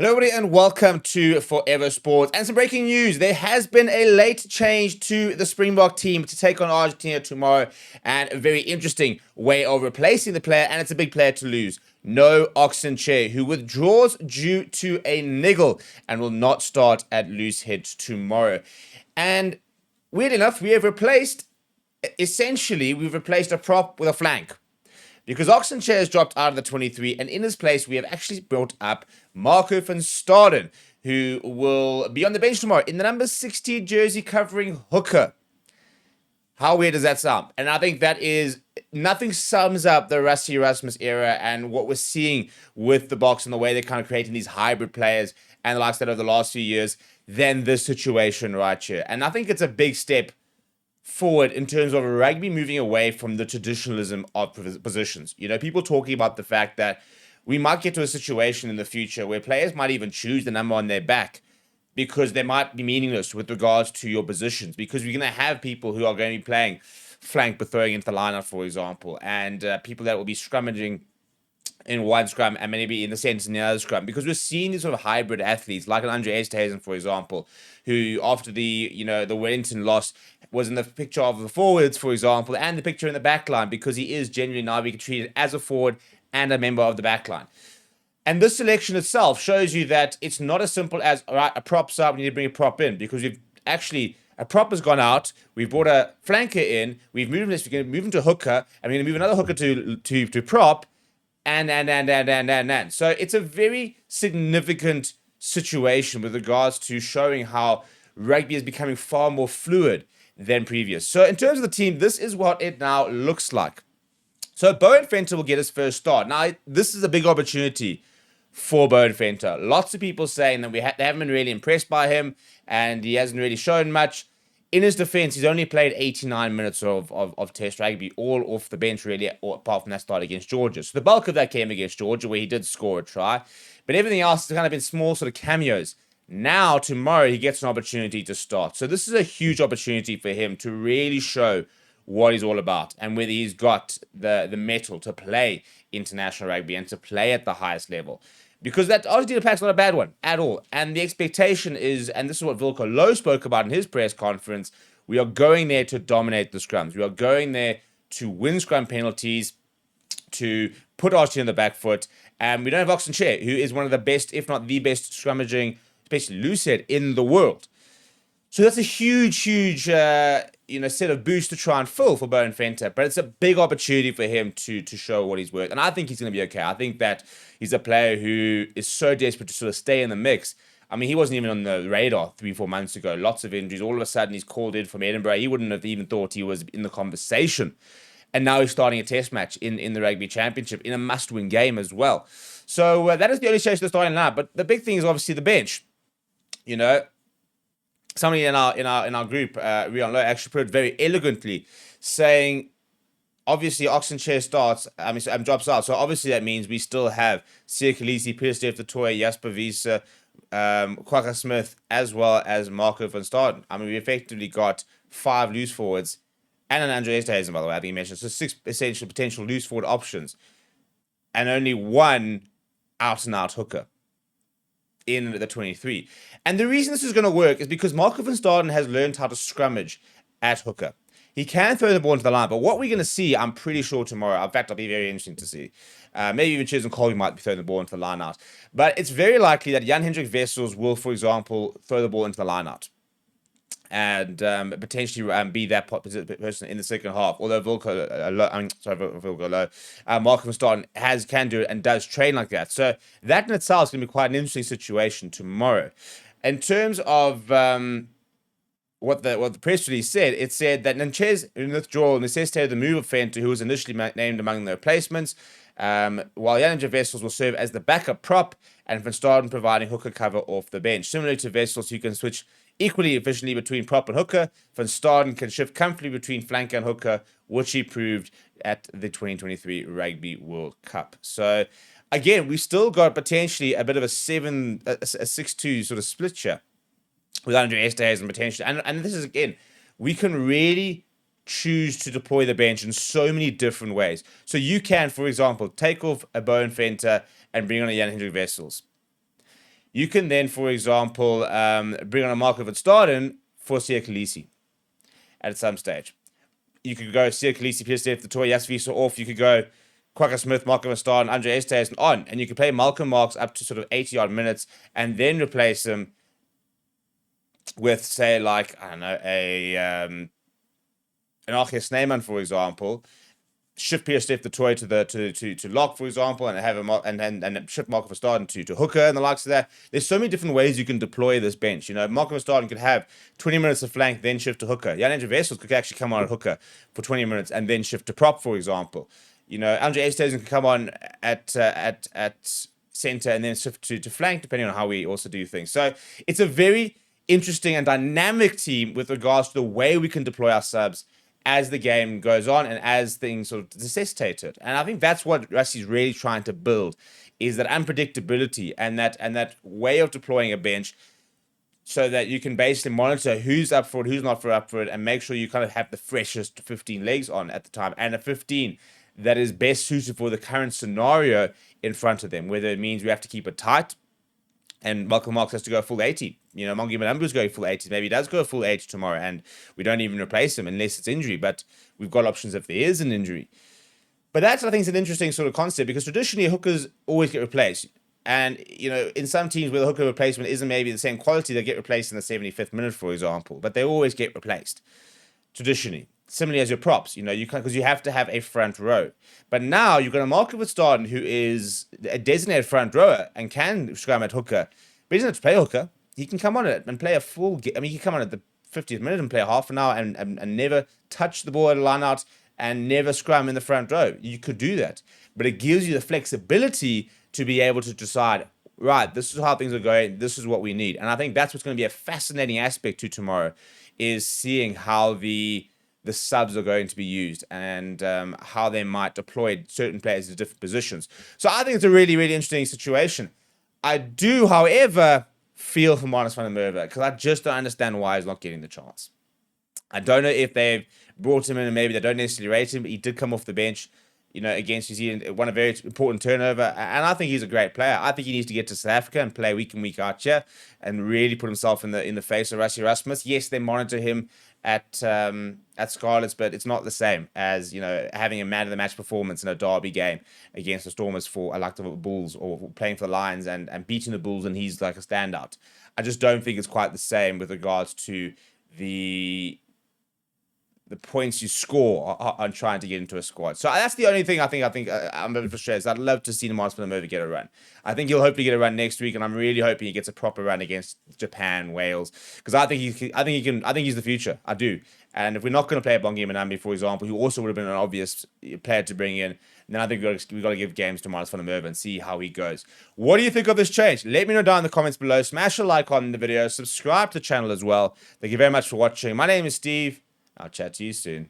Hello, everybody, and welcome to Forever Sports. And some breaking news. There has been a late change to the Springbok team to take on Argentina tomorrow, and a very interesting way of replacing the player, and it's a big player to lose. No Nche, who withdraws due to a niggle and will not start at loose head tomorrow. And weird enough, we've replaced a prop with a flank. Because Nche has dropped out of the 23, and in his place, we have actually brought up Marco van Staden, who will be on the bench tomorrow in the number 60 jersey covering hooker. How weird does that sound? And I think that is, nothing sums up the Rassie Erasmus era and what we're seeing with the Boks and the way they're kind of creating these hybrid players and the likes of that over the last few years than this situation right here. And I think it's a big step forward in terms of rugby moving away from the traditionalism of positions. You know, people talking about the fact that we might get to a situation in the future where players might even choose the number on their back because they might be meaningless with regards to your positions, because we're going to have people who are going to be playing flank but throwing into the lineup, for example, and people that will be scrummaging in one scrum and maybe in the centre in the other scrum, because we're seeing these sort of hybrid athletes like an Andre Esterhuizen, for example, who after the Wellington loss was in the picture of the forwards, for example, and the picture in the back line, because he is genuinely now being treated as a forward and a member of the back line. And this selection itself shows you that it's not as simple as, all right, a prop's up, we need to bring a prop in, because we've actually, a prop has gone out, we've brought a flanker in, we've moved this, we're going to move him to hooker, and we're going to move another hooker to prop, and. So it's a very significant situation with regards to showing how rugby is becoming far more fluid than previous. So in terms of the team, this is what it now looks like. So Boan Venter will get his first start. Now, this is a big opportunity for Boan Venter. Lots of people saying that they haven't been really impressed by him and he hasn't really shown much. In his defense, he's only played 89 minutes of Test rugby, all off the bench, really, apart from that start against Georgia. So the bulk of that came against Georgia, where he did score a try. But everything else has kind of been small sort of cameos. Now, tomorrow, he gets an opportunity to start. So this is a huge opportunity for him to really show what he's all about and whether he's got the mettle to play international rugby and to play at the highest level. Because that Argentina pack's not a bad one at all. And the expectation is, and this is what Wilco Lowe spoke about in his press conference, we are going there to dominate the scrums. We are going there to win scrum penalties, to put Argentina on the back foot. And we don't have Nche, who is one of the best, if not the best, scrummaging, especially loosehead, in the world. So that's a huge set of boosts to try and fill for Boan Venter, but it's a big opportunity for him to show what he's worth. And I think he's going to be okay. I think that he's a player who is so desperate to sort of stay in the mix. I mean, he wasn't even on the radar 3-4 months ago. Lots of injuries. All of a sudden, he's called in from Edinburgh. He wouldn't have even thought he was in the conversation. And now he's starting a test match in the Rugby Championship in a must-win game as well. So that is the only change to the starting lineup. But the big thing is obviously the bench. You know, somebody in our group, Rian Lowe, actually put it very elegantly, saying, obviously, Nche drops out. So obviously that means we still have Sirkalisi, Pieter-Steph, the Toit, Jasper Wiese, Kwagga Smith, as well as Marco van Staden. I mean, we effectively got 5 loose forwards and an Andre Esterhuizen, by the way, I think you mentioned. So 6 essential potential loose forward options and only 1 out-and-out hooker in the 23. And the reason this is going to work is because Marco van Staden has learned how to scrummage at hooker. He can throw the ball into the line, but what we're going to see, I'm pretty sure tomorrow, in fact, it'll be very interesting to see. Maybe even Chisholm Colby might be throwing the ball into the line out. But it's very likely that Jan-Hendrik Wessels will, for example, throw the ball into the line out and potentially be that person in the second half. Although Marco van Staden can do it and does train like that. So that in itself is going to be quite an interesting situation tomorrow. In terms of what the press release said, it said that Nche's withdrawal necessitated the move of Venter, who was initially named among the replacements, while Jan-Hendrik Wessels will serve as the backup prop and Van Staden providing hooker cover off the bench. Similarly to Wessels, who can switch equally efficiently between prop and hooker, Van Staden can shift comfortably between flanker and hooker, which he proved at the 2023 Rugby World Cup. So, again, we've still got potentially a bit of a 6-2 sort of split here with Andre Esterhuizen potentially. And this is, again, we can really choose to deploy the bench in so many different ways. So you can, for example, take off a Boan Venter and bring on a Jan-Hendrik Wessels. you can then, for example, bring on a Marco van Staden for Siya Kolisi at some stage. You could go Siya Kolisi, Pieter-Steph, the Toit, Jasvisa off. You could go Quagga Smith, Marco van Staden, Andre Estes on. And you could play Malcolm Marx up to sort of 80-odd minutes and then replace him with, say, like, I don't know, an Archie Snyman, for example. Shift Pieter-Steph the Toy to lock, for example, and have and shift Marco van Staden to hooker and the likes of that. There's so many different ways you can deploy this bench. You know, Marco van Staden could have 20 minutes of flank, then shift to hooker. Jan-Hendrik Wessels could actually come on at hooker for 20 minutes and then shift to prop, for example. You know, Andre Estes can come on at center and then shift to flank, depending on how we also do things. So it's a very interesting and dynamic team with regards to the way we can deploy our subs as the game goes on and as things sort of necessitate. And I think that's what Rusty's really trying to build, is that unpredictability and that way of deploying a bench so that you can basically monitor who's up for it, who's not up for it, and make sure you kind of have the freshest 15 legs on at the time, and a 15 that is best suited for the current scenario in front of them, whether it means we have to keep it tight and Malcolm Marx has to go full 80. You know, Mngomezulu is going full 80. Maybe he does go full 80 tomorrow, and we don't even replace him unless it's injury. But we've got options if there is an injury. But that's, I think, is an interesting sort of concept, because traditionally hookers always get replaced. And, you know, in some teams where the hooker replacement isn't maybe the same quality, they get replaced in the 75th minute, for example. But they always get replaced, traditionally. Similarly as your props, you know, you can't, because you have to have a front row. But now you've got a Marco van Staden who is a designated front rower and can scrum at hooker, but he doesn't have to play hooker. He can come on it and play a full. I mean, he can come on at the 50th minute and play half an hour and never touch the ball at a line out and never scrum in the front row. You could do that, but it gives you the flexibility to be able to decide, right, this is how things are going, this is what we need. And I think that's what's going to be a fascinating aspect to tomorrow, is seeing how the subs are going to be used and how they might deploy certain players in different positions. So I think it's a really, really interesting situation. I do, however, feel for Marx van der Merwe, because I just don't understand why he's not getting the chance. I don't know if they've brought him in and maybe they don't necessarily rate him, but he did come off the bench, you know, against New Zealand, won a very important turnover, and I think he's a great player. I think he needs to get to South Africa and play week in, week out here and really put himself in the face of Rassie Erasmus. Yes, they monitor him at Scarlets, but it's not the same as, you know, having a man of the match performance in a derby game against the Stormers for like the Bulls, or playing for the Lions and beating the Bulls, and he's like a standout. I just don't think it's quite the same with regards to the points you score on trying to get into a squad. So that's the only thing I think I'm a bit frustrated. I'd love to see the Marx van der Merwe get a run. I think he'll hopefully get a run next week, and I'm really hoping he gets a proper run against Japan, Wales, because I think he's the future. I do. And if we're not going to play a Bongi Manambi, for example, who also would have been an obvious player to bring in, then I think we've got to give games to Marx van der Merwe and see how he goes. What do you think of this change? Let me know down in the comments below. Smash a like on the video. Subscribe to the channel as well. Thank you very much for watching. My name is Steve. I'll chat to you soon.